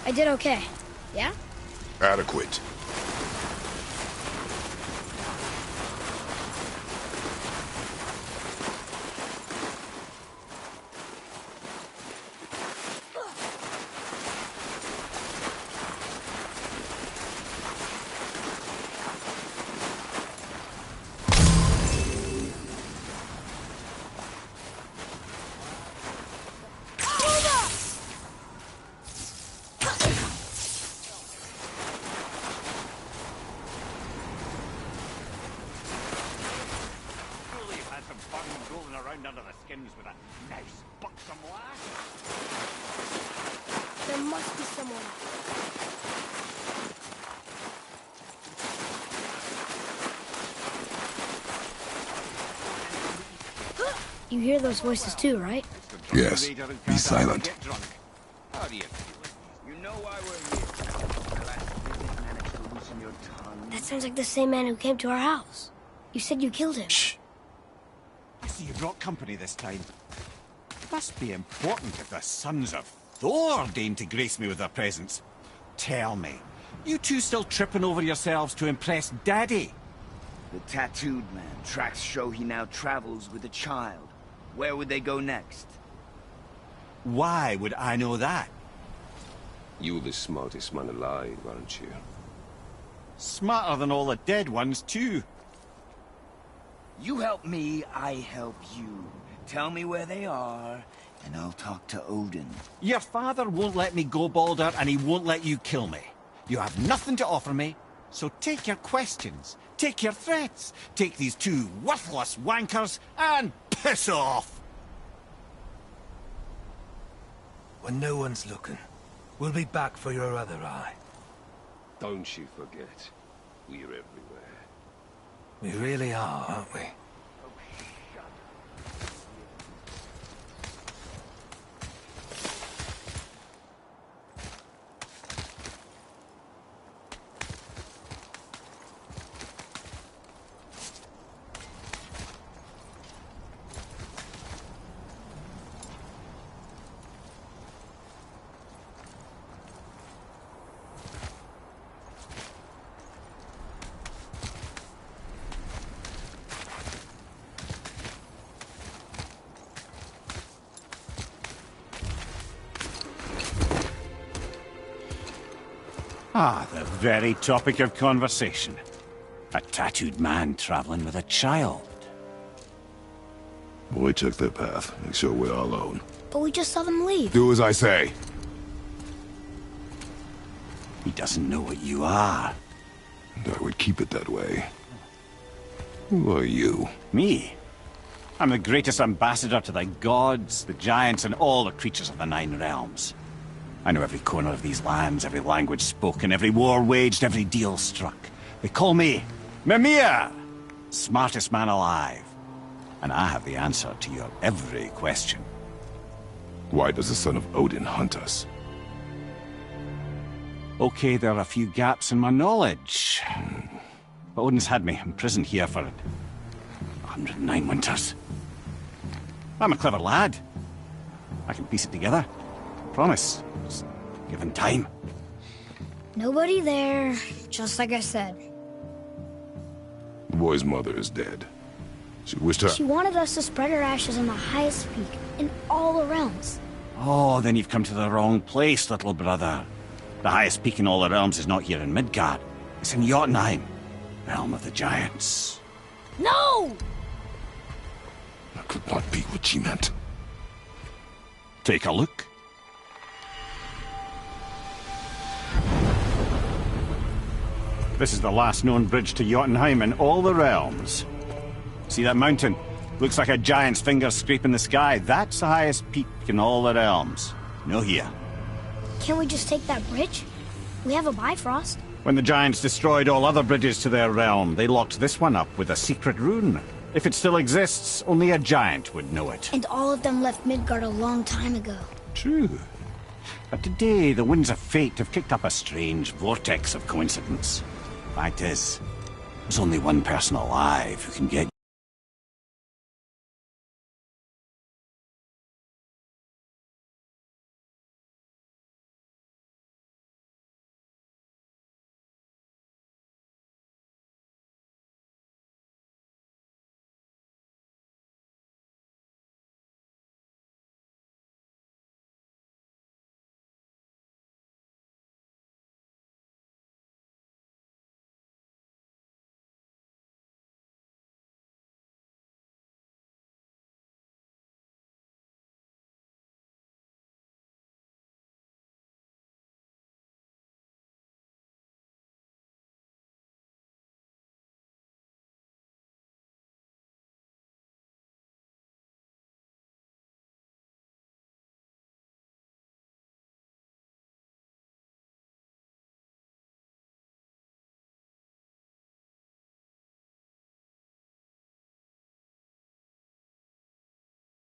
I did okay. Yeah? Adequate. There must be someone else. You hear those voices too, right? Yes. Be silent. That sounds like the same man who came to our house. You said you killed him. Shh. I see you brought company this time. Must be important if the sons of Thor deign to grace me with their presence. Tell me, you two still tripping over yourselves to impress Daddy? The tattooed man. Tracks show he now travels with a child. Where would they go next? Why would I know that? You were the smartest man alive, aren't you? Smarter than all the dead ones, too. You help me, I help you. Tell me where they are, and I'll talk to Odin. Your father won't let me go, Baldur, and he won't let you kill me. You have nothing to offer me, so take your questions, take your threats, take these two worthless wankers, and piss off! When no one's looking, we'll be back for your other eye. Don't you forget, we're everywhere. We really are, aren't we? Ah, the very topic of conversation. A tattooed man traveling with a child. We took that path. Make sure we're all alone. But we just saw them leave. Do as I say. He doesn't know what you are. And I would keep it that way. Who are you? Me? I'm the greatest ambassador to the gods, the giants, and all the creatures of the Nine Realms. I know every corner of these lands, every language spoken, every war waged, every deal struck. They call me Mimir, smartest man alive. And I have the answer to your every question. Why does the son of Odin hunt us? Okay, there are a few gaps in my knowledge. But Odin's had me imprisoned here for 109 winters. I'm a clever lad. I can piece it together. Promise. Just given time. Nobody there, just like I said. The boy's mother is dead. She wished her... She wanted us to spread her ashes on the highest peak in all the realms. Oh, then you've come to the wrong place, little brother. The highest peak in all the realms is not here in Midgard. It's in Jotunheim, realm of the giants. No! That could not be what she meant. Take a look. This is the last known bridge to Jotunheim in all the realms. See that mountain? Looks like a giant's finger scraping the sky. That's the highest peak in all the realms. No here. Can't we just take that bridge? We have a Bifrost. When the giants destroyed all other bridges to their realm, they locked this one up with a secret rune. If it still exists, only a giant would know it. And all of them left Midgard a long time ago. True. But today, the winds of fate have kicked up a strange vortex of coincidence. Fact is, there's only one person alive who can get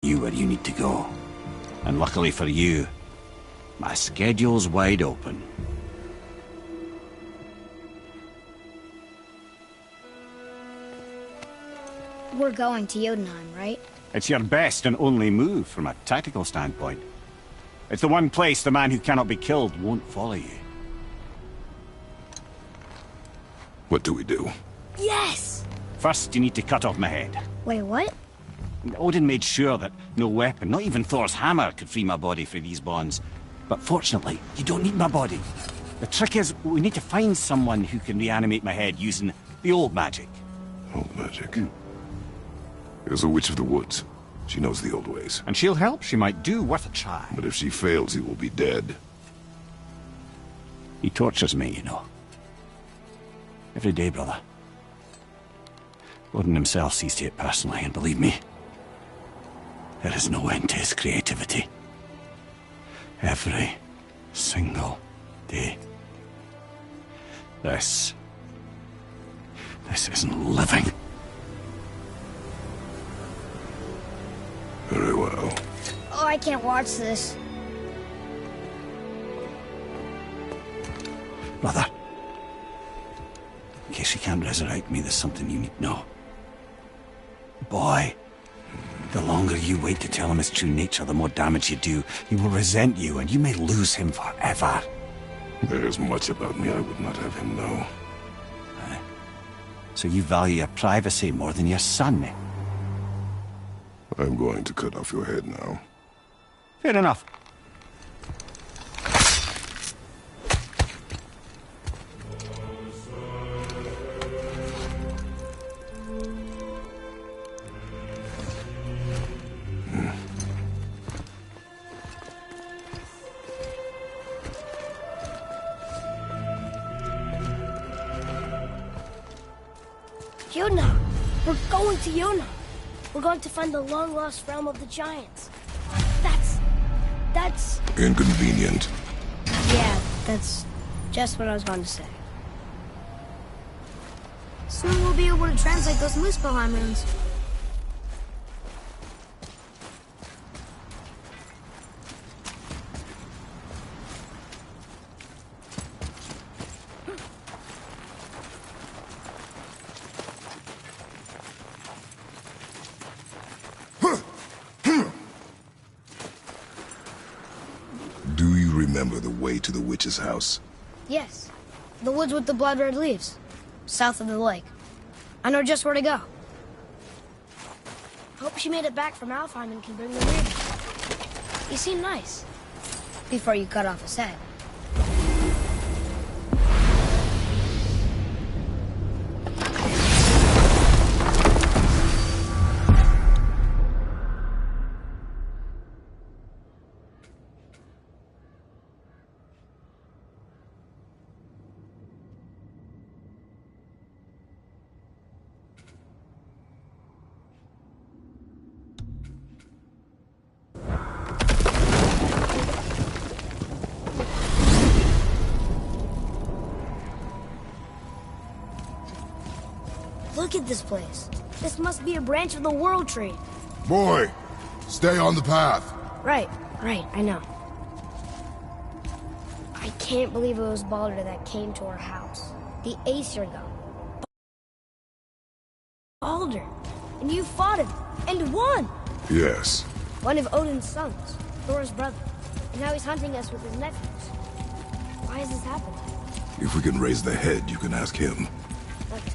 you where you need to go. And luckily for you, my schedule's wide open. We're going to Jotunheim, right? It's your best and only move from a tactical standpoint. It's the one place the man who cannot be killed won't follow you. What do we do? Yes! First, you need to cut off my head. Wait, what? Odin made sure that no weapon, not even Thor's hammer, could free my body from these bonds. But fortunately, you don't need my body. The trick is, we need to find someone who can reanimate my head using the old magic. Old magic. There's a witch of the woods. She knows the old ways. And she'll help. She might do worth a try. But if she fails, he will be dead. He tortures me, you know. Every day, brother. Odin himself sees to it personally, and believe me, there is no end to his creativity. Every single day. This isn't living. Very well. Oh, I can't watch this. Brother, in case you can't resurrect me, there's something you need to know. Boy, the longer you wait to tell him his true nature, the more damage you do. He will resent you, and you may lose him forever. There's much about me I would not have him know. So you value your privacy more than your son, eh? I'm going to cut off your head now. Fair enough. Jotunheim. We're going to Jotunheim. We're going to find the long-lost realm of the giants. That's... Inconvenient. Yeah, that's just what I was going to say. Soon we'll be able to translate those Muspelheim runes. Do you remember the way to the witch's house? Yes, the woods with the blood-red leaves, south of the lake. I know just where to go. Hope she made it back from Alfheim and can bring the ring. You seem nice. Before you cut off his head. Look at this place. This must be a branch of the World Tree. Boy, stay on the path. Right, I know. I can't believe it was Baldur that came to our house. The Aesir god. Baldur. And you fought him. And won! Yes. One of Odin's sons. Thor's brother. And now he's hunting us with his nephews. Why has this happened? If we can raise the head, you can ask him. Okay.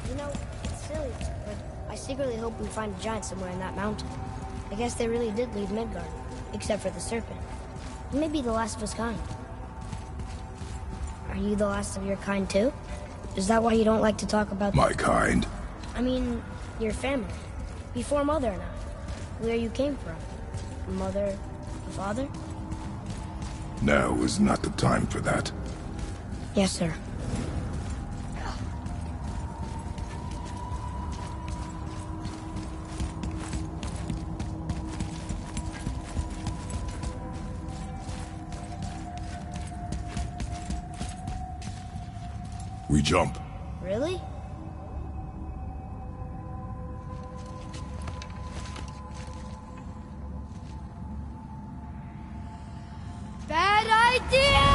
You know, it's silly, but I secretly hope we find a giant somewhere in that mountain. I guess they really did leave Midgard, except for the serpent. Maybe the last of his kind. Are you the last of your kind too? Is that why you don't like to talk about... My kind? I mean, your family. Before Mother and I. Where you came from. Mother, father? Now is not the time for that. Yes, sir. We jump. Really? Bad idea!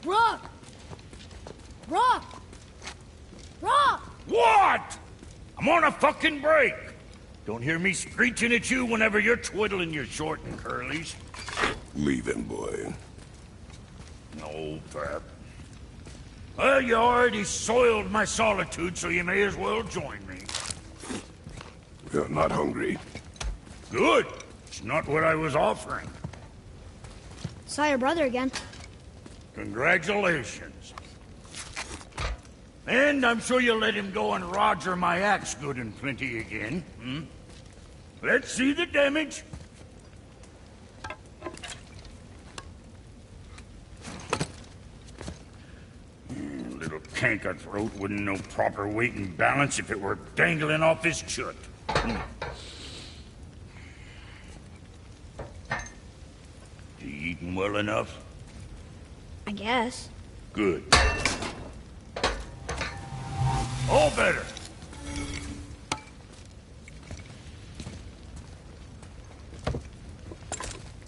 Rock! Rock! Rock! What? I'm on a fucking break. Don't hear me screeching at you whenever you're twiddling your short and curlies. Leave him, boy. No, Pep. Well, you already soiled my solitude, so you may as well join me. We're not hungry. Good. It's not what I was offering. Saw your brother again. Congratulations. And I'm sure you'll let him go and Roger my axe good and plenty again, hmm? Let's see the damage. Little canker throat wouldn't know proper weight and balance if it were dangling off his chut. You eating well enough? I guess. Good. All better.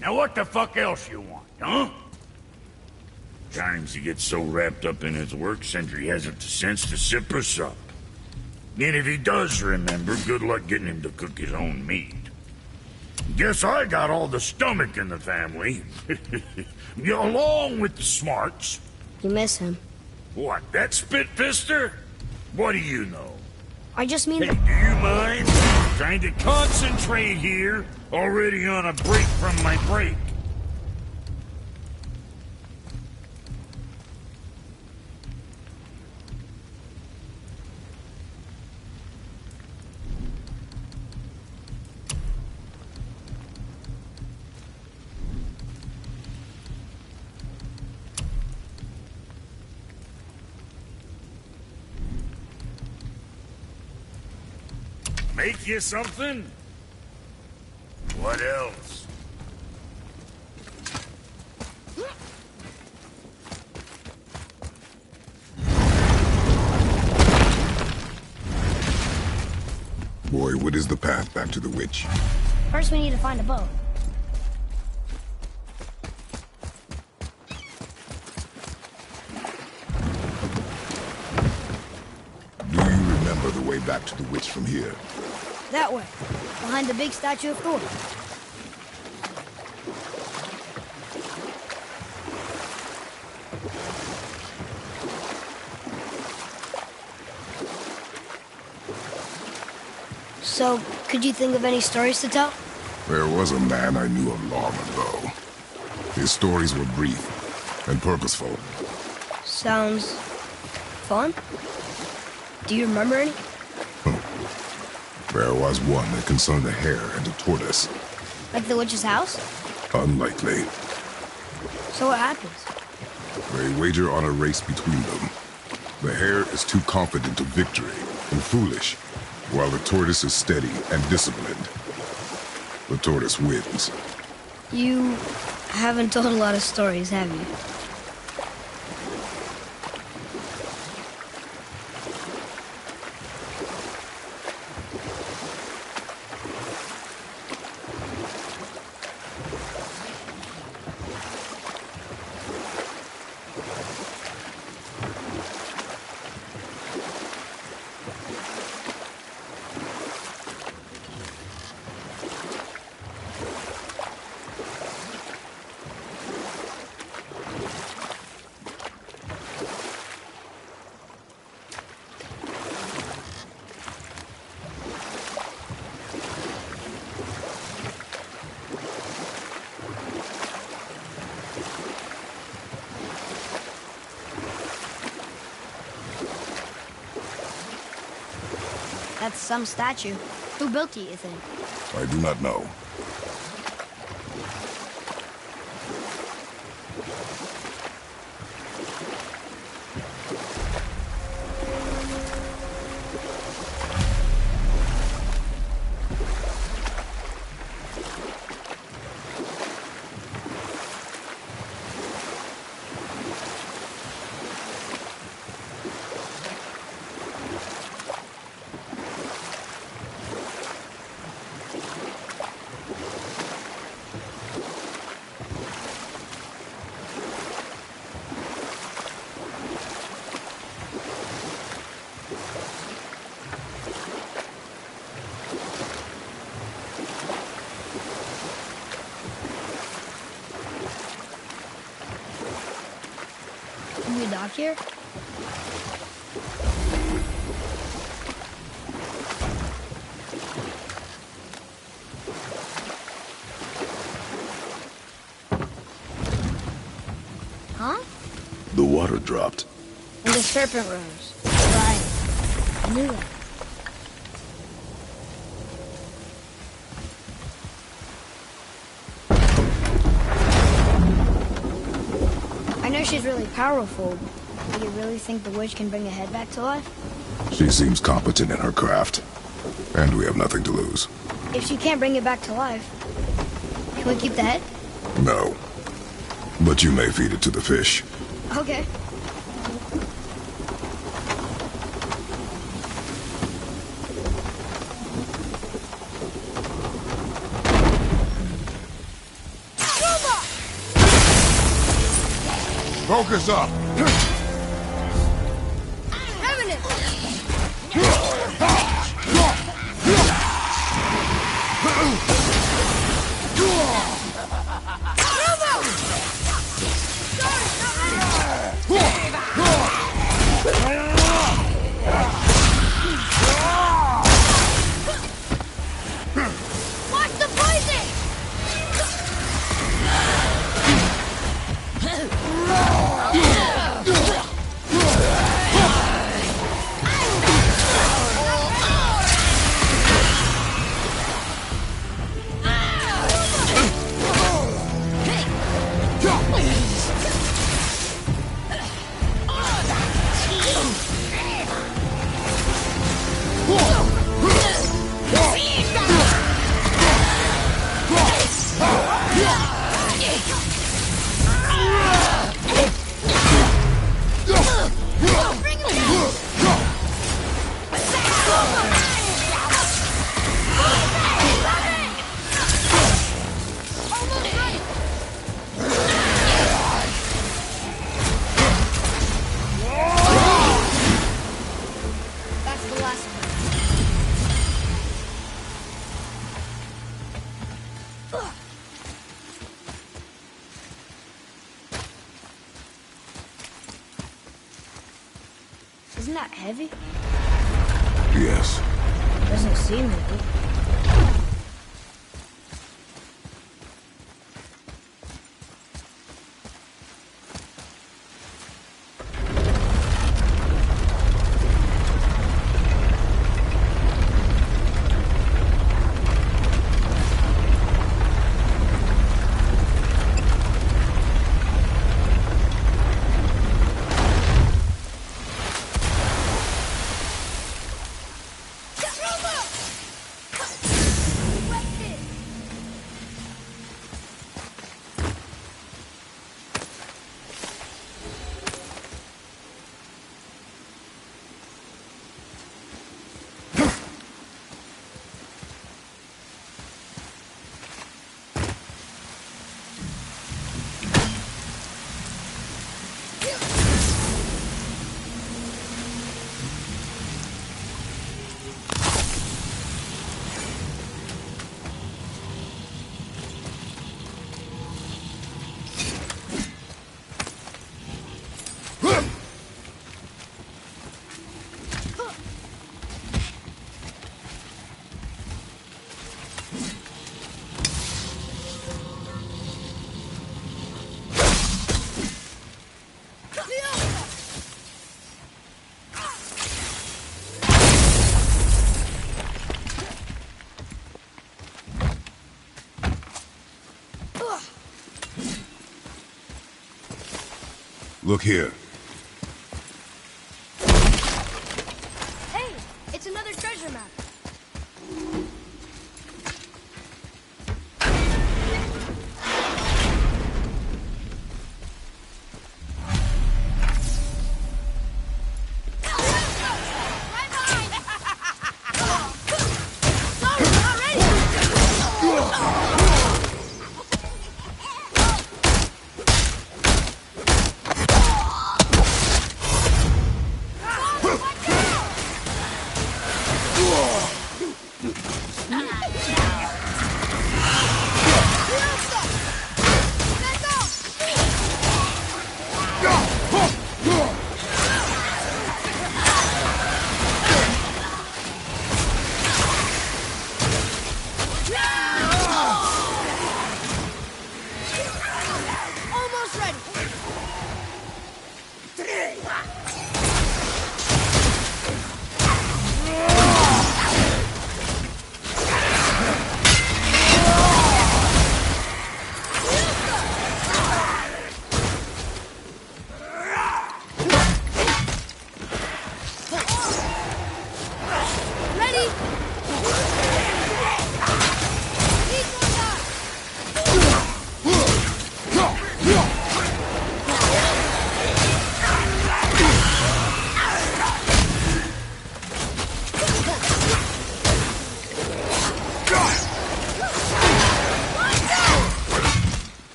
Now Now what the fuck else you want, huh? Times he gets so wrapped up in his work, Sentry hasn't the sense to sip or sup. And if he does remember, good luck getting him to cook his own meat. Guess I got all the stomach in the family. Along with the smarts. You miss him. What, that spit-fister? What do you know? I just mean... Hey, do you mind? Trying to concentrate here. Already on a break from my break. Make you something? What else? Boy, what is the path back to the witch? First we need to find a boat. Do you remember the way back to the witch from here? That way, behind the big statue of Thor. So, could you think of any stories to tell? There was a man I knew of long ago. His stories were brief and purposeful. Sounds... fun? Do you remember any? There was one that concerned a hare and a tortoise. Like the witch's house? Unlikely. So what happens? They wager on a race between them. The hare is too confident of victory and foolish, while the tortoise is steady and disciplined. The tortoise wins. You haven't told a lot of stories, have you? That's some statue. Who built it, you think? I do not know. Can we dock here? Huh? The water dropped. And the serpent rose. Right. I knew that. I know she's really powerful. Do you really think the witch can bring a head back to life? She seems competent in her craft. And we have nothing to lose. If she can't bring it back to life, can we keep the head? No. But you may feed it to the fish. Okay. Focus up! Revenant! Watch the poison! That's the last one. Isn't that heavy? Yes. Doesn't seem heavy. Look here. Hey, it's another treasure map. Right behind! Sorry, not ready!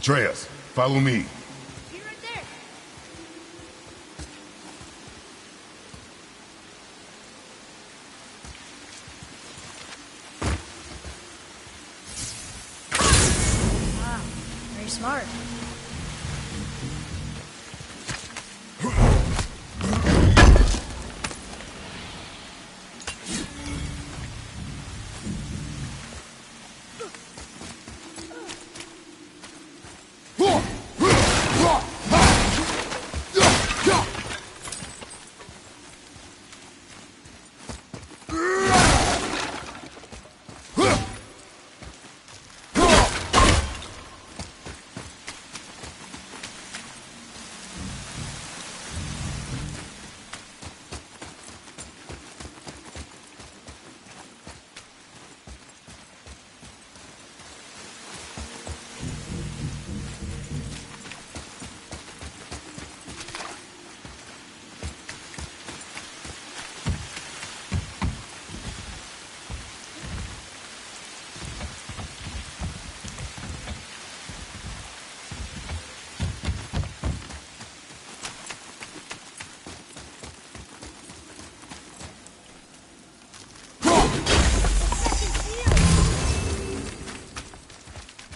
Atreus, follow me. Be right there. Wow, very smart.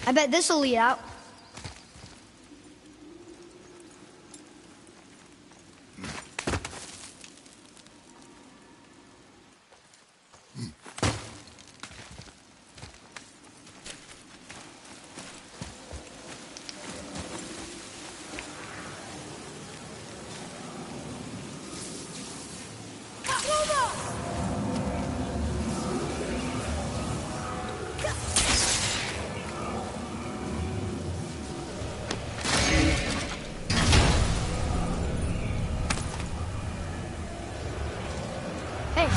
I bet this'll lead out. Hey,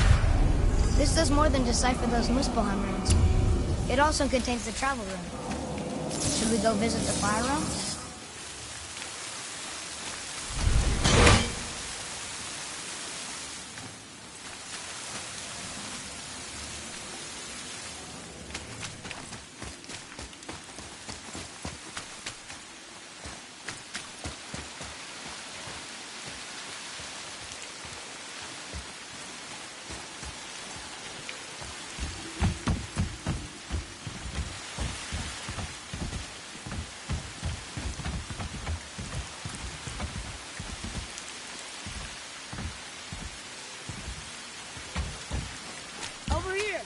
this does more than decipher those Muspelheim runes. It also contains the travel rune. Should we go visit the fire room? Over here.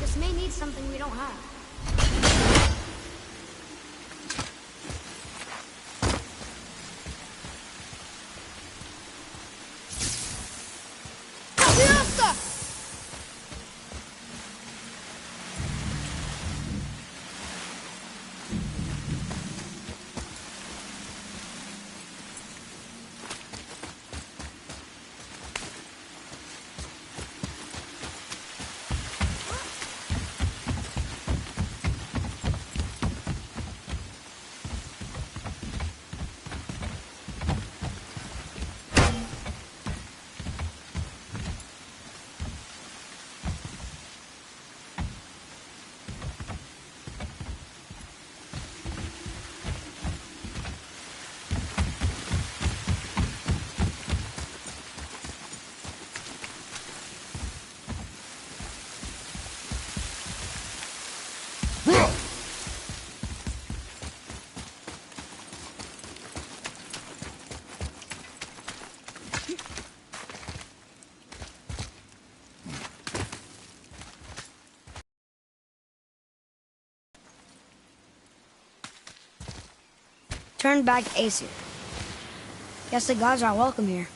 This may need something we don't have. turned back Aesir. Guess the gods aren't welcome here.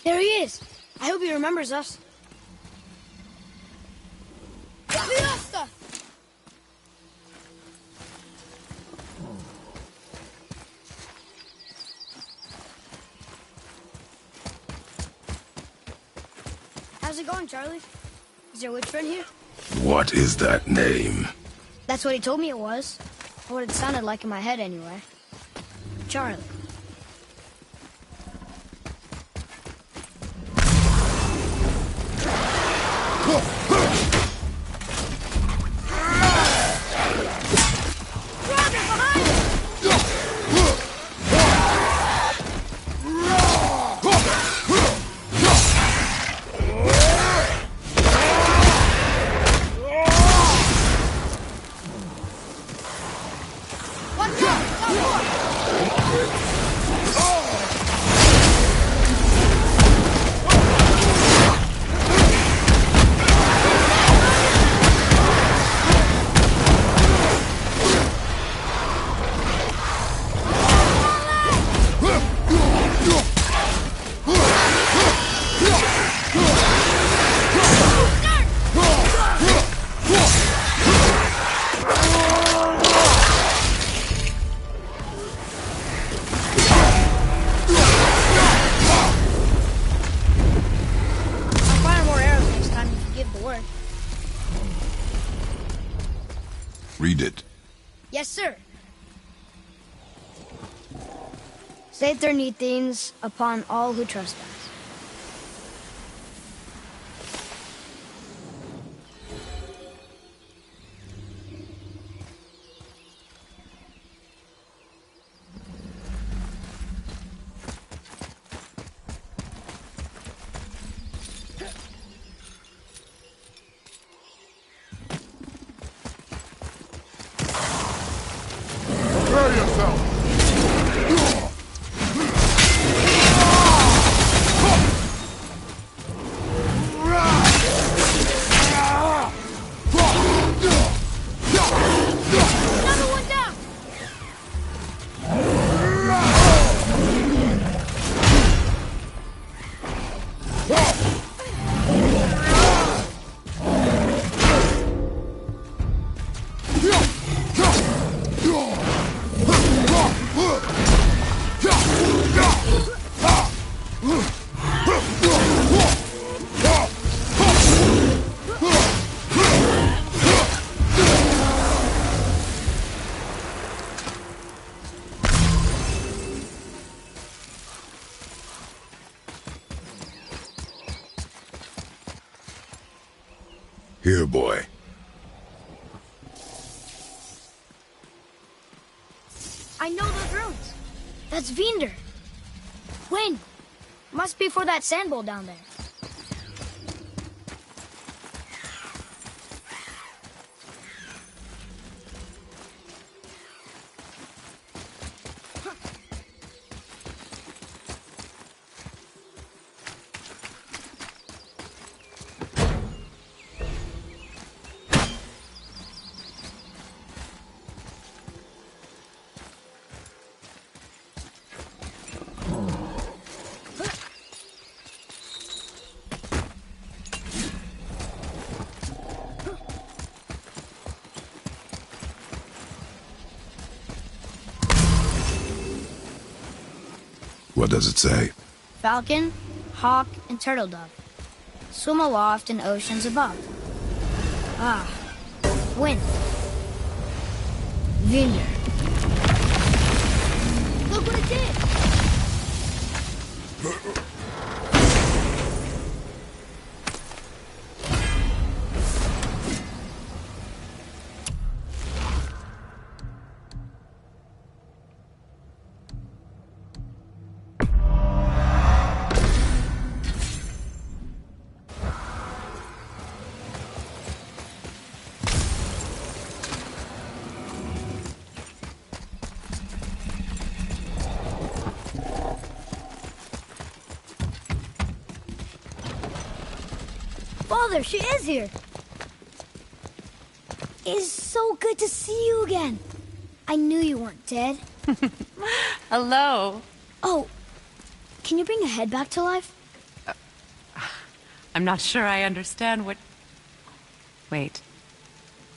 There he is! I hope he remembers us. Leviosa! How's it going, Charlie? Is your witch friend here? What is that name? That's what he told me it was. Or what it sounded like in my head, anyway. Charlie. Read it. Yes, sir. Saturnithines upon all who trespass. Prepare yourself! Another one down! Here, boy. I know those runes. That's Vinder. When? Must be for that sand bowl down there. What does it say? Falcon, hawk, and turtle dove. Swim aloft in oceans above. Ah, wind. Vinder. Look what it did! Father, she is here. It is so good to see you again. I knew you weren't dead. Hello. Oh, can you bring a head back to life? I'm not sure I understand what... Wait.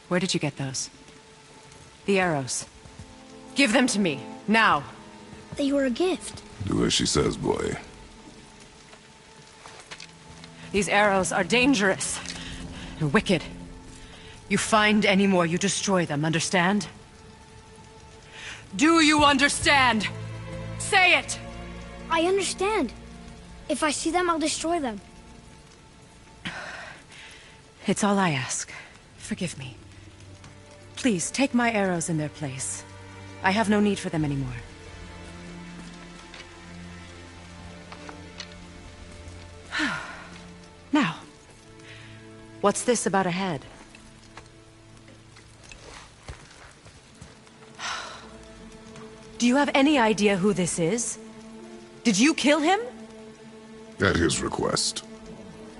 Where did you get those? The arrows. Give them to me, now. They were a gift. Do as she says, boy. These arrows are dangerous. They're wicked. You find any more, you destroy them, understand? Do you understand? Say it! I understand. If I see them, I'll destroy them. It's all I ask. Forgive me. Please, take my arrows in their place. I have no need for them anymore. Now, what's this about a head? Do you have any idea who this is? Did you kill him? At his request.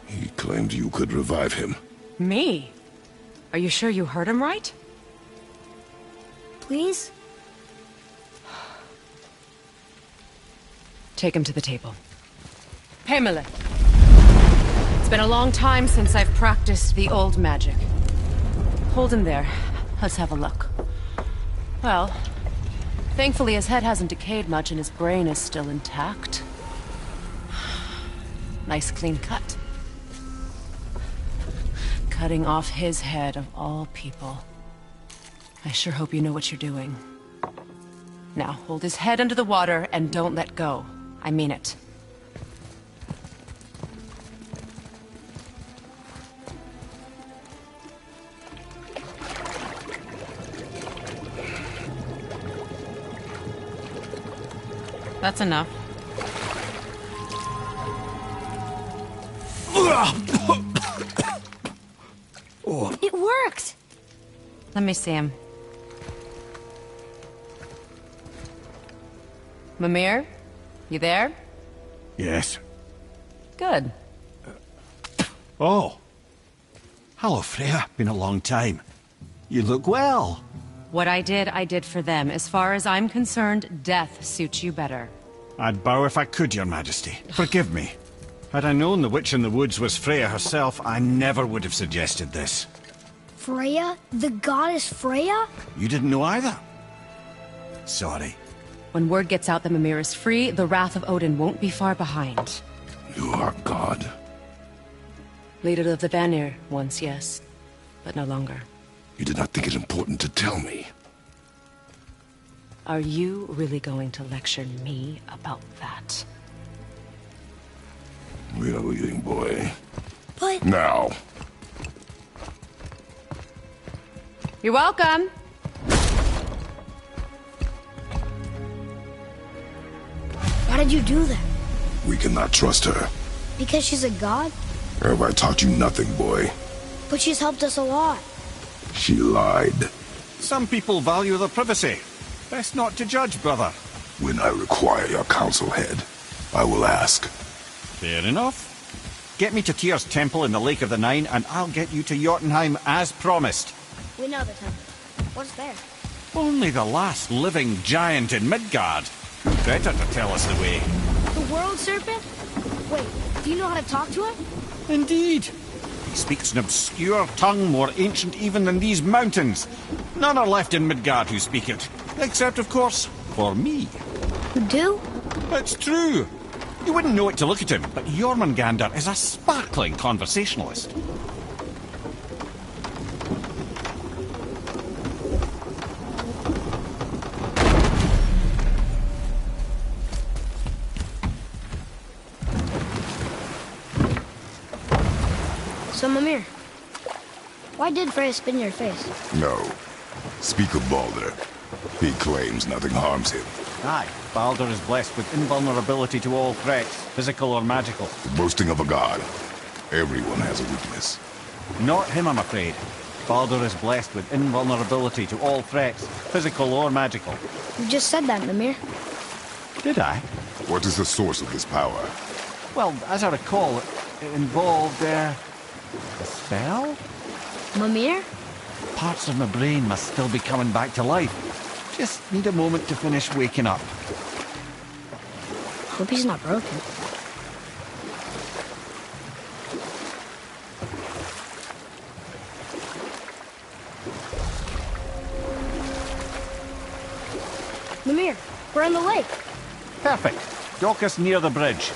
He claimed you could revive him. Me? Are you sure you heard him right? Please? Take him to the table. Pamela. It's been a long time since I've practiced the old magic. Hold him there. Let's have a look. Well, thankfully his head hasn't decayed much and his brain is still intact. Nice clean cut. Cutting off his head of all people. I sure hope you know what you're doing. Now, hold his head under the water and don't let go. I mean it. That's enough. It worked! Let me see him. Mimir? You there? Yes. Good. Oh. Hello, Freya. Been a long time. You look well. What I did for them. As far as I'm concerned, death suits you better. I'd bow if I could, Your Majesty. Forgive me. Had I known the witch in the woods was Freya herself, I never would have suggested this. Freya? The goddess Freya? You didn't know either? Sorry. When word gets out that Mimir is free, the wrath of Odin won't be far behind. You are God. Leader of the Vanir, once, yes. But no longer. You did not think it important to tell me. Are you really going to lecture me about that? We are leaving, boy. But... Now. You're welcome. Why did you do that? We cannot trust her. Because she's a god? Have I taught you nothing, boy? But she's helped us a lot. She lied. Some people value their privacy. Best not to judge, brother. When I require your counsel, head, I will ask. Fair enough. Get me to Tyr's temple in the Lake of the Nine, and I'll get you to Jotunheim as promised. We know the temple. What's there? Only the last living giant in Midgard. Who better to tell us the way? The world serpent? Wait, do you know how to talk to him? Indeed. He speaks an obscure tongue more ancient even than these mountains. None are left in Midgard who speak it. Except, of course, for me. You do? It's true. You wouldn't know it to look at him, but Jormungandr is a sparkling conversationalist. So, Mimir, why did Freya spin your face? No. Speak of Baldur. He claims nothing harms him. Aye, Baldur is blessed with invulnerability to all threats, physical or magical. Boasting of a god. Everyone has a weakness. Not him, I'm afraid. Baldur is blessed with invulnerability to all threats, physical or magical. You just said that, Mimir. Did I? What is the source of this power? Well, as I recall, it involved, a spell? Mimir? Parts of my brain must still be coming back to life. Just need a moment to finish waking up. Hope he's not broken. Mimir, we're on the lake. Perfect. Dock us near the bridge.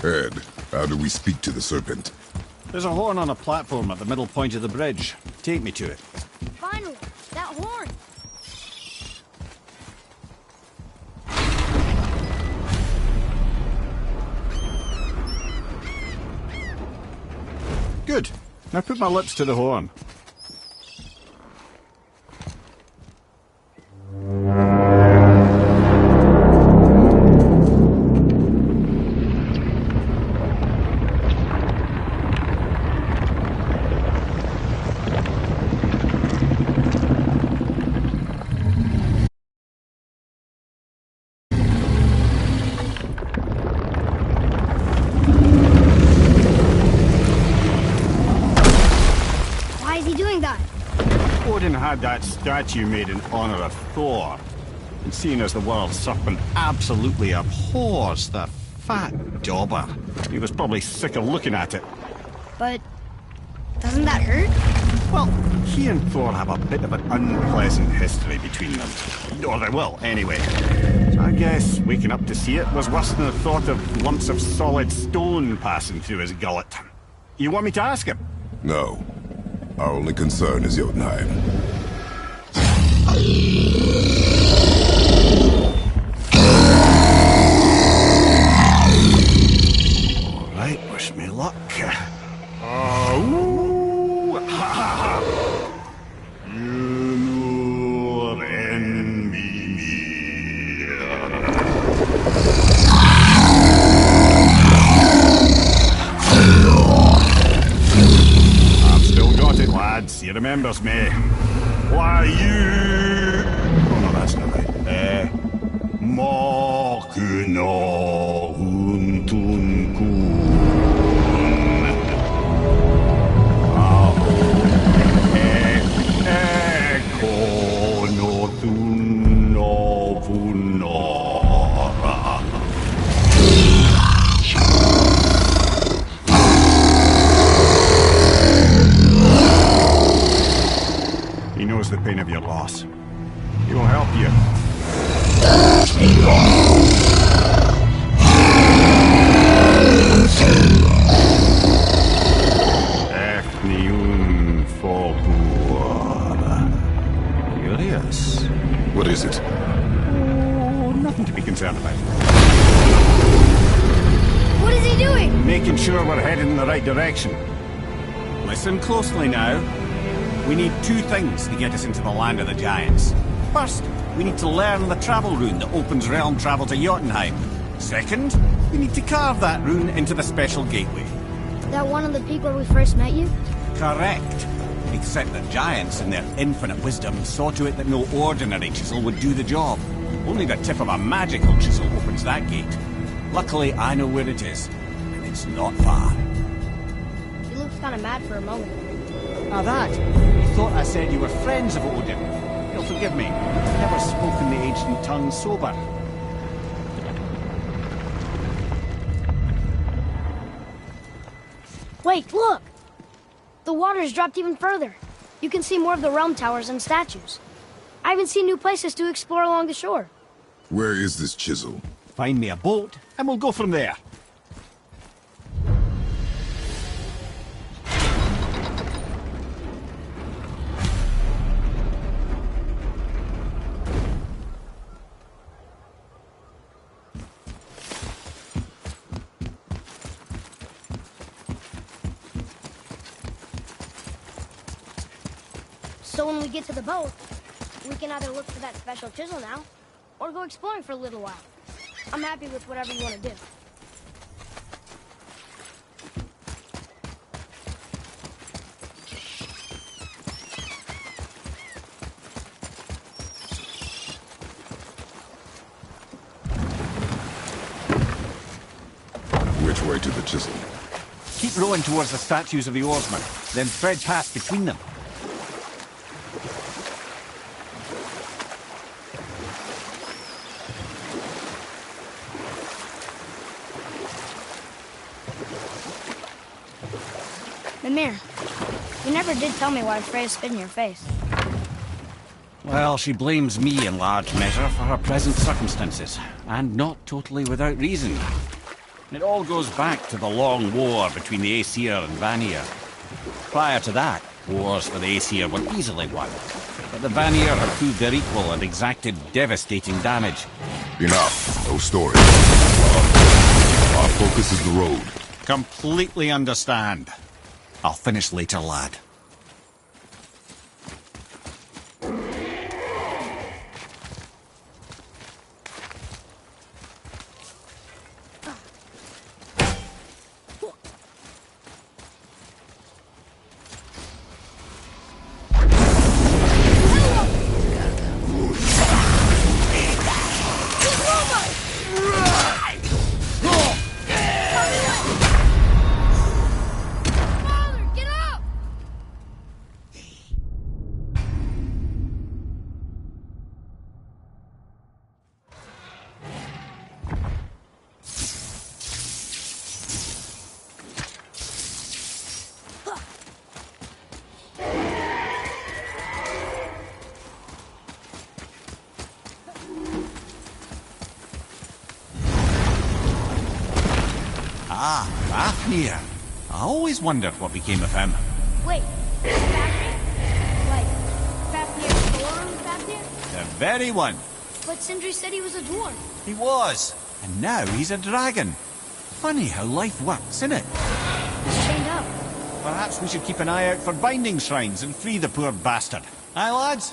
Ed, how do we speak to the serpent? There's a horn on a platform at the middle point of the bridge. Take me to it. Finally, that horn. Good. Now put my lips to the horn. Why is he doing that? Odin had that statue made in honor of Thor. And seeing as the world serpent absolutely abhors the fat dauber, he was probably sick of looking at it. But doesn't that hurt? Well, he and Thor have a bit of an unpleasant history between them. Or they will, anyway. So I guess waking up to see it was worse than the thought of lumps of solid stone passing through his gullet. You want me to ask him? No. Our only concern is Jotunheim. All right, wish me luck. Oh, ha ha ha! You and me. I've still got it, lads. He remembers me. Why you? Oh no, that's not right. Makuna huntunkun. He knows the pain of your loss. He will help you. Gaius. What is it? Oh, nothing to be concerned about. What is he doing? Making sure we're heading in the right direction. Listen closely now. We need two things to get us into the land of the giants. First, we need to learn the travel rune that opens realm travel to Jotunheim. Second, we need to carve that rune into the special gateway. That one of the peak where we first met you? Correct. Except that giants, in their infinite wisdom, saw to it that no ordinary chisel would do the job. Only the tip of a magical chisel opens that gate. Luckily, I know where it is, and it's not far. He looks kind of mad for a moment. Now that, you thought I said you were friends of Odin. You'll forgive me. I've never spoken the ancient tongue sober. Wait, look! The water's dropped even further. You can see more of the realm towers and statues. I even see new places to explore along the shore. Where is this chisel? Find me a boat, and we'll go from there. So when we get to the boat, we can either look for that special chisel now, or go exploring for a little while. I'm happy with whatever you want to do. Which way to the chisel? Keep rowing towards the statues of the oarsmen, then thread past between them. Mimir, you never did tell me why Freya spit in your face. Well, she blames me in large measure for her present circumstances, and not totally without reason. It all goes back to the long war between the Aesir and Vanir. Prior to that, wars for the Aesir were easily won, but the Vanir had proved their equal and exacted devastating damage. Enough. No story. Our focus is the road. Completely understand. I'll finish later, lad. Ah, Fafnir. I always wondered what became of him. Wait, Fafnir? Like, Fafnir Thorn Fafnir? The very one. But Sindri said he was a dwarf. He was. And now he's a dragon. Funny how life works, isn't it? He's chained up. Perhaps we should keep an eye out for binding shrines and free the poor bastard. Aye, lads?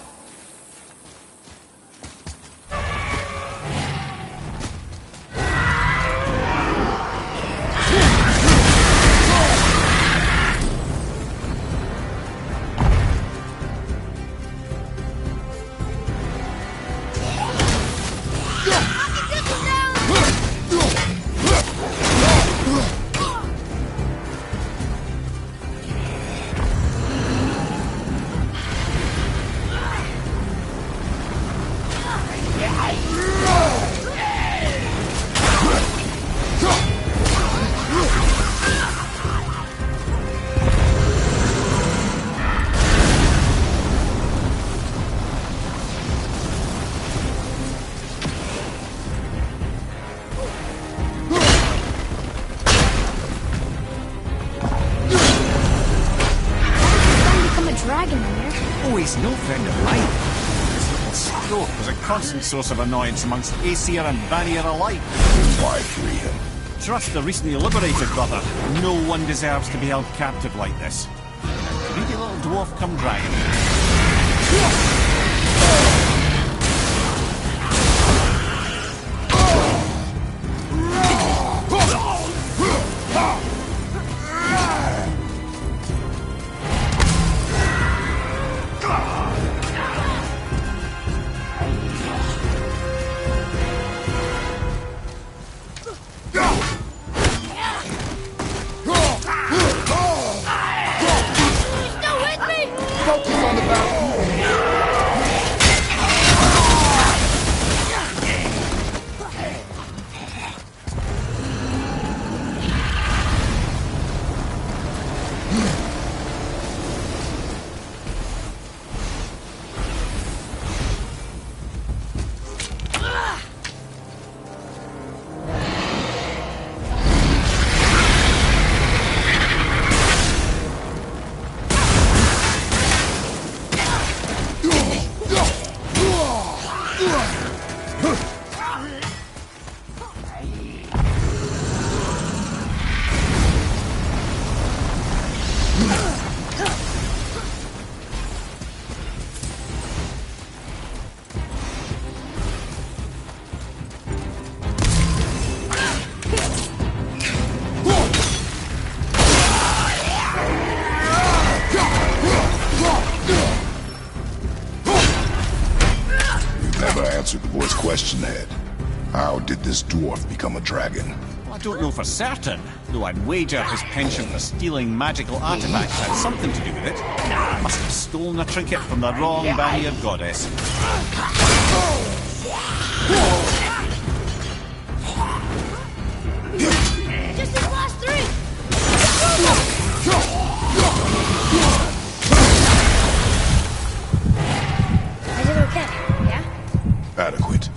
Dragon in there. Oh, he's no friend of mine. His stroke was a constant source of annoyance amongst Aesir and Vanir alike. Why free him? Trust the recently liberated brother. No one deserves to be held captive like this. A greedy little dwarf come dragon. Answered the boy's question, Head. How did this dwarf become a dragon? Well, I don't know for certain, though I'd wager his penchant for stealing magical artifacts had something to do with it. Must have stolen a trinket from the wrong Vanir goddess. Just his last three! Is it okay? Yeah? Adequate.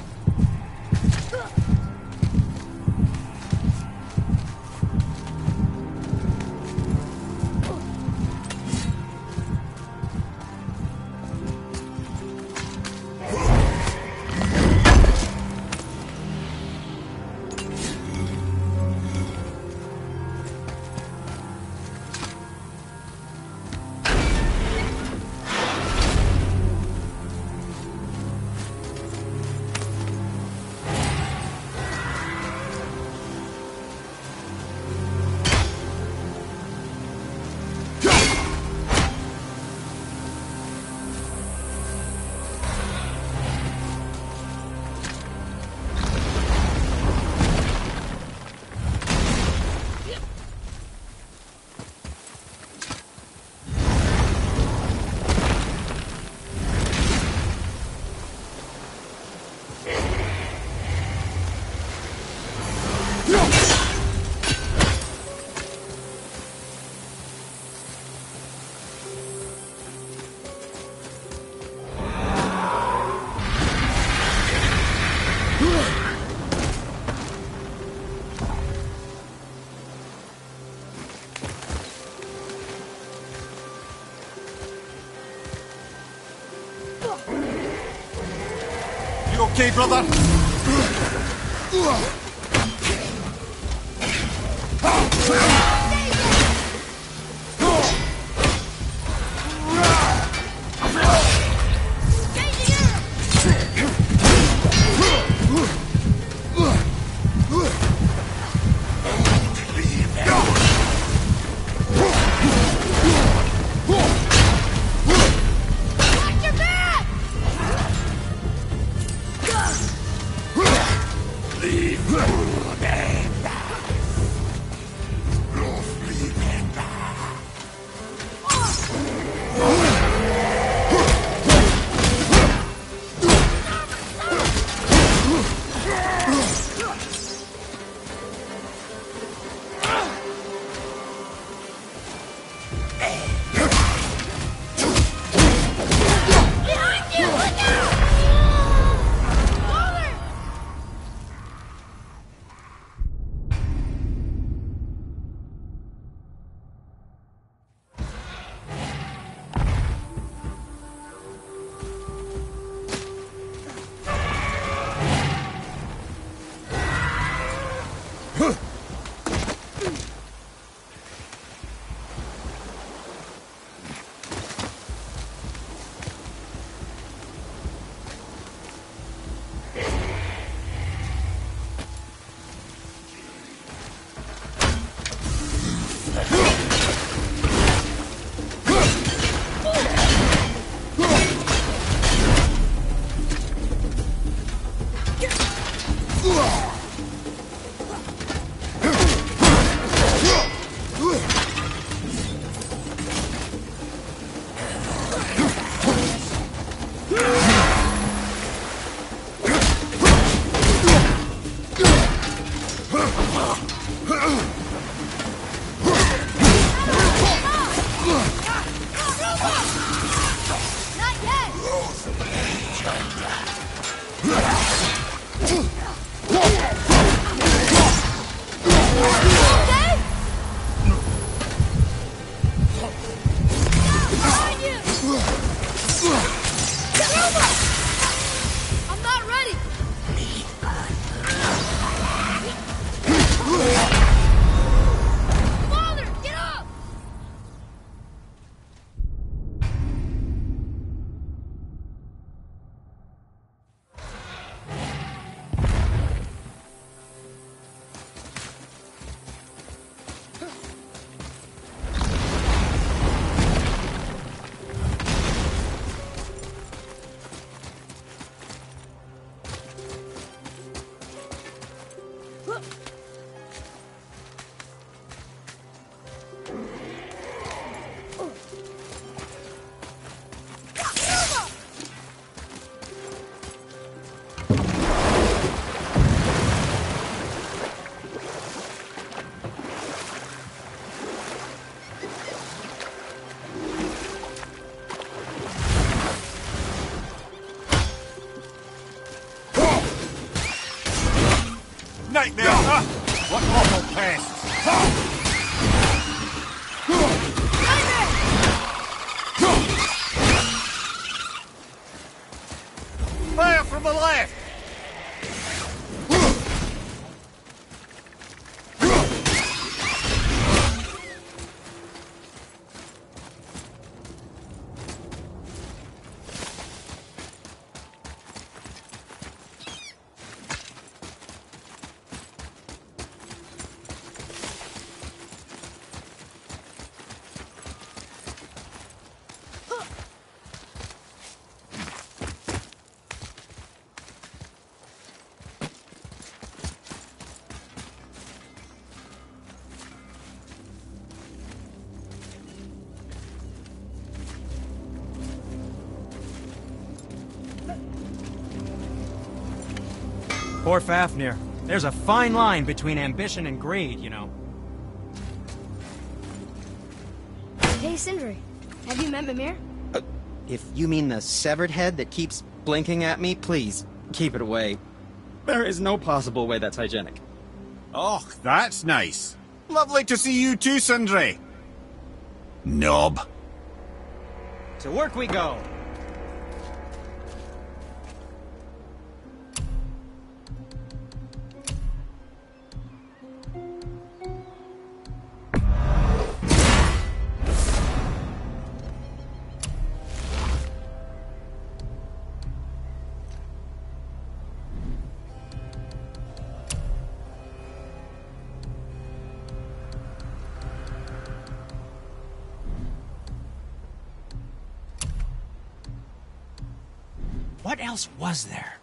You okay, brother? Leave. nightmare! What awful pests! Fire from the left! Poor Fafnir. There's a fine line between ambition and greed, you know. Hey, Sindri. Have you met Mimir? If you mean the severed head that keeps blinking at me, please, keep it away. There is no possible way that's hygienic. Oh, that's nice. Lovely to see you too, Sindri. Knob. To work we go. What else was there?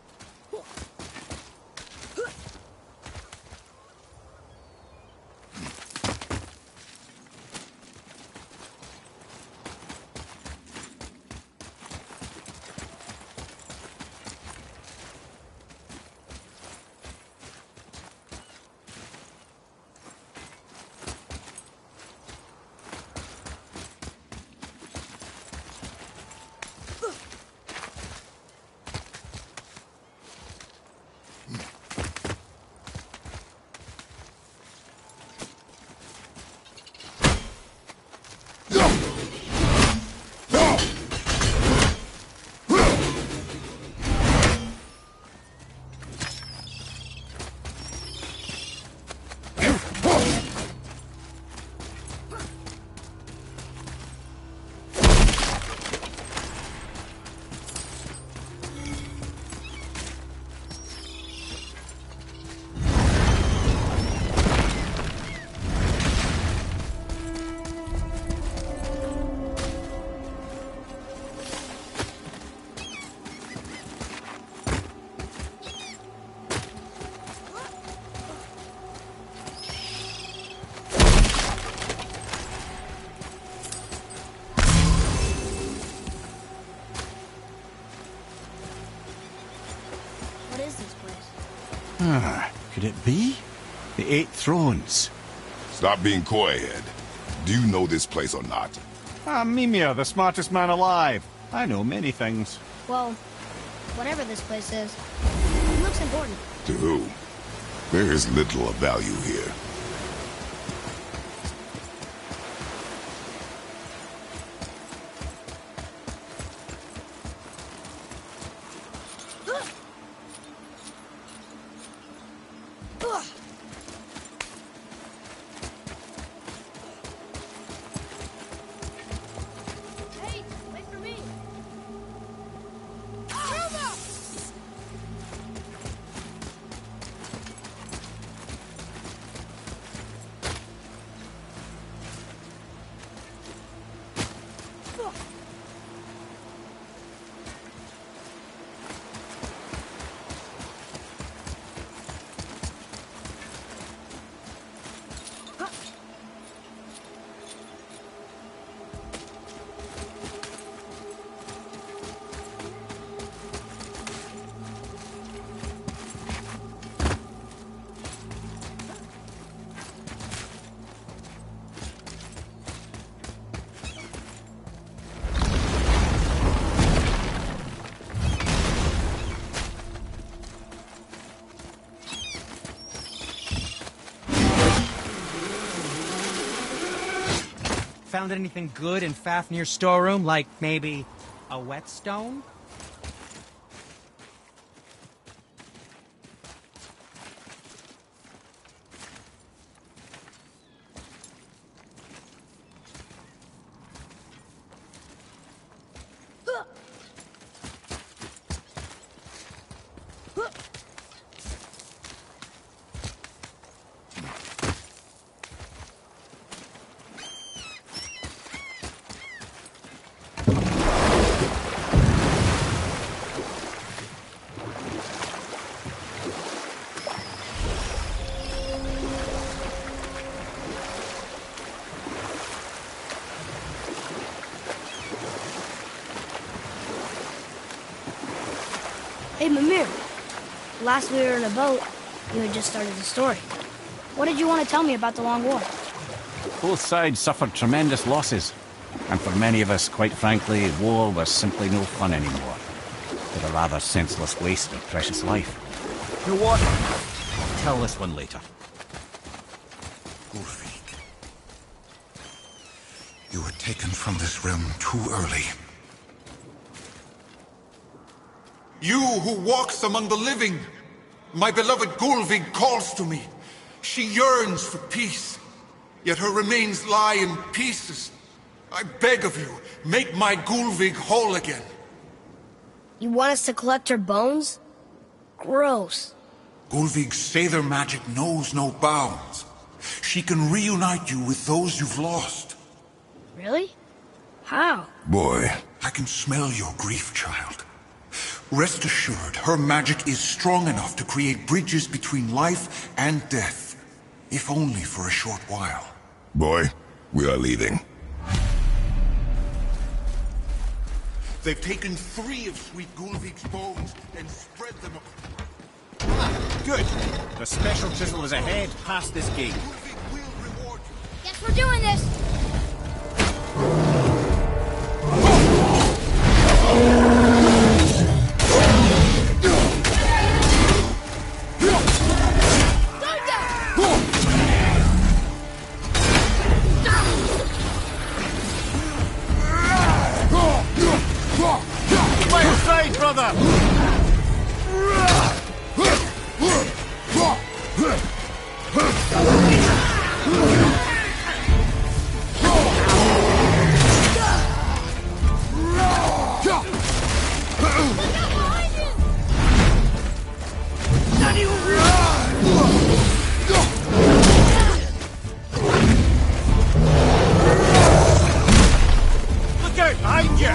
Could it be? The Eight Thrones. Stop being coy, Head. Do you know this place or not? Mimir, the smartest man alive. I know many things. Well, whatever this place is, it looks important. To who? There is little of value here. Hey, wait for me. Found anything good in Fafnir's storeroom? Like, maybe a whetstone? Hey, Mimir. Last we were in a boat, you had just started the story. What did you want to tell me about the Long War? Both sides suffered tremendous losses. And for many of us, quite frankly, war was simply no fun anymore. But a rather senseless waste of precious life. You know what? I'll tell this one later. Ulfric, you were taken from this realm too early. You who walks among the living, my beloved Gullveig calls to me. She yearns for peace, yet her remains lie in pieces. I beg of you, make my Gullveig whole again. You want us to collect her bones? Gross. Gullveig's Seidr magic knows no bounds. She can reunite you with those you've lost. Really? How? Boy. I can smell your grief, child. Rest assured, her magic is strong enough to create bridges between life and death. If only for a short while. Boy, we are leaving. They've taken 3 of sweet Gullveig's bones and spread them up. Ah, good. The special chisel is ahead, past this gate. Gullveig will reward you. Guess we're doing this! Brother! Look out behind you!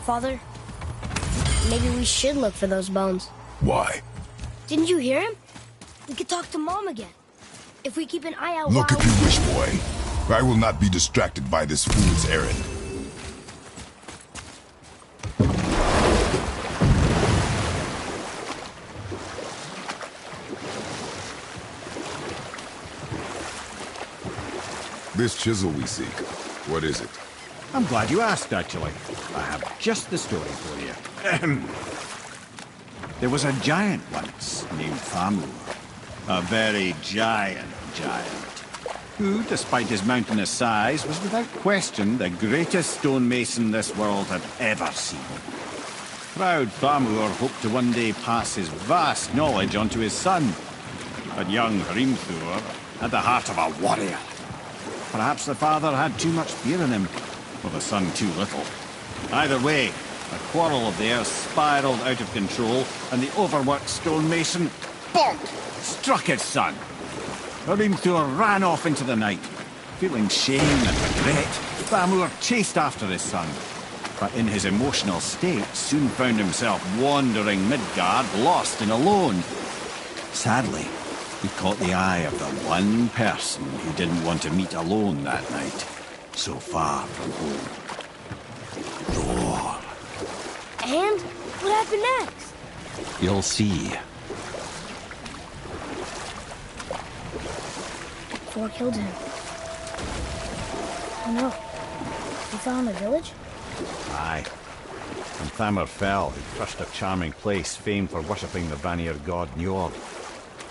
Father, maybe we should look for those bones. Why? Didn't you hear him? We could talk to Mom again. If we keep an eye out Look while... if you wish, boy. I will not be distracted by this fool's errand. This chisel we seek, what is it? I'm glad you asked, actually. I have just the story for you. There was a giant once named Thamur. A very giant, who, despite his mountainous size, was without question the greatest stonemason this world had ever seen. Proud Thamur hoped to one day pass his vast knowledge on to his son. But young Hrimthur had the heart of a warrior. Perhaps the father had too much fear in him, or the sun too little. Either way, the quarrel of theirs spiraled out of control, and the overworked stonemason, bonk, struck his son. Hrimthur ran off into the night. Feeling shame and regret, Thamur chased after his son, but in his emotional state soon found himself wandering Midgard, lost and alone. Sadly, he caught the eye of the one person he didn't want to meet alone that night, so far from home. Thor. And what happened next? You'll see. Thor killed him. Oh no. He fell in the village? Aye. When Thamur fell, he crushed a charming place famed for worshipping the Vanir god Njord.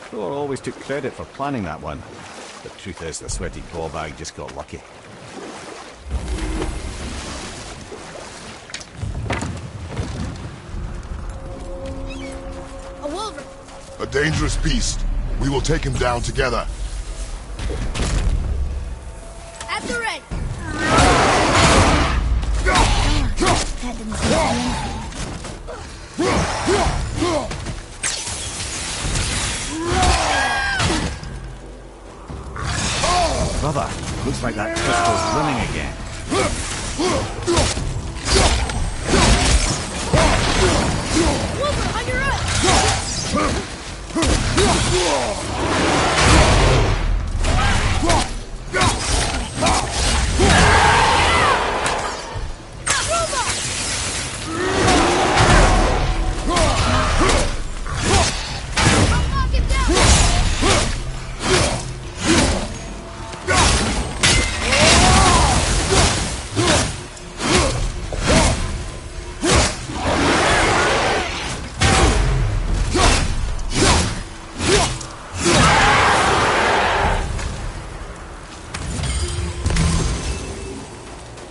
Thor always took credit for planning that one. The truth is, the sweaty ballbag just got lucky. A wolverine! A dangerous beast. We will take him down together. At the ready! That didn't seem Brother, looks like that crystal's winning again. Wolver, on your right!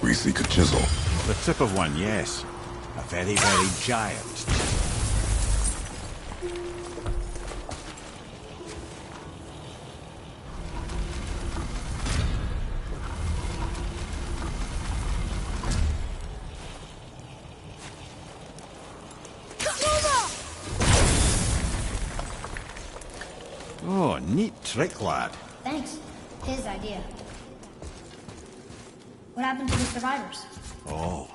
We seek a chisel. The tip of one, yes. A very, very giant. Oh, neat trick, lad. Thanks. His idea. What happened to the survivors? Oh,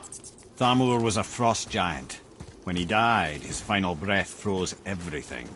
Thamur was a frost giant. When he died, his final breath froze everything.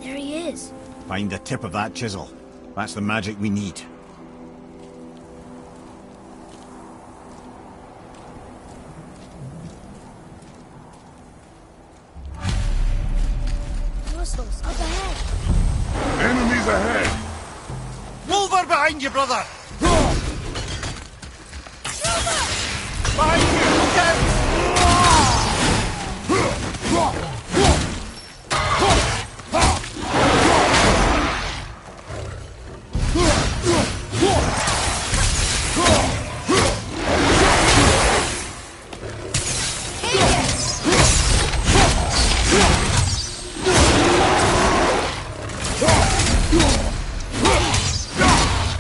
There he is. Find the tip of that chisel. That's the magic we need. Whistles up ahead. Enemies ahead! Wolver behind you, brother! Behind you! Look out!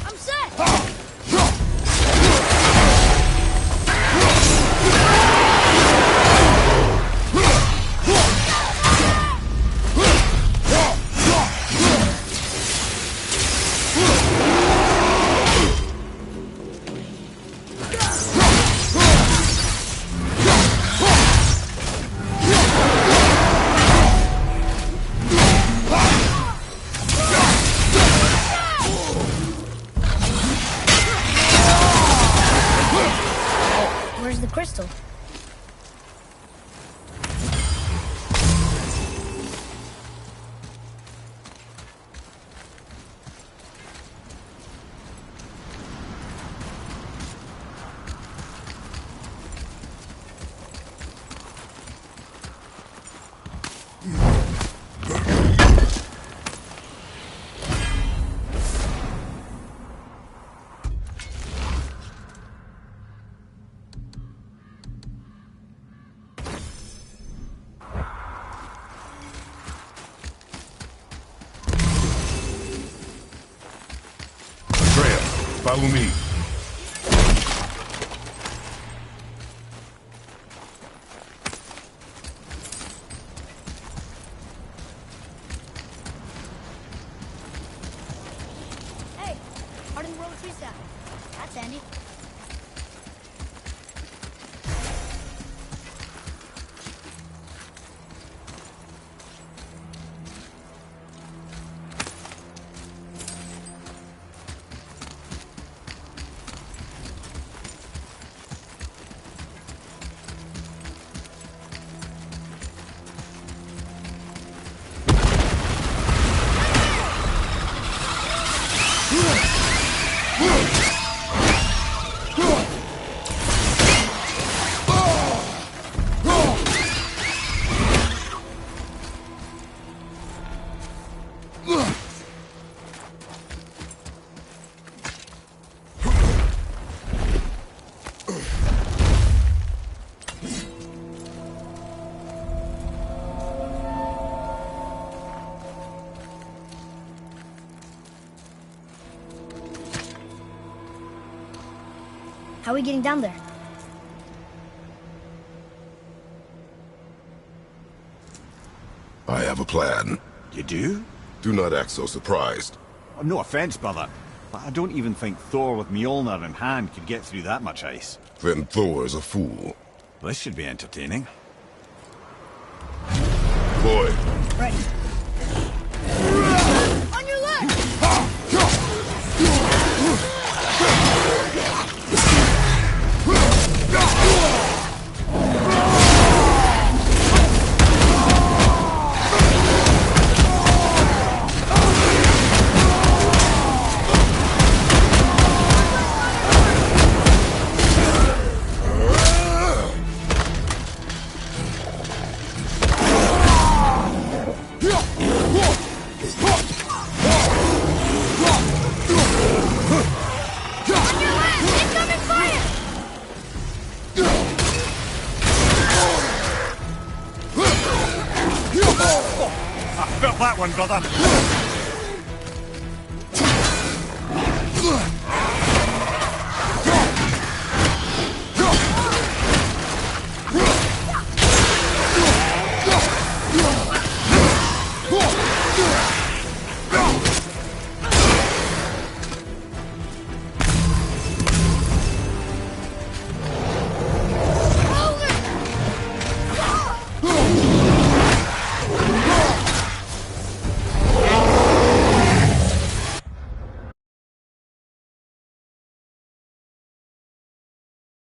I'm set! Follow me. Hey, hardened roller tree sap. That's handy. How are we getting down there? I have a plan. You do? Do not act so surprised. Oh, no offense, brother, but I don't even think Thor with Mjolnir in hand could get through that much ice. Then Thor is a fool. This should be entertaining. Boy. Ready. On your left! I felt that one, brother.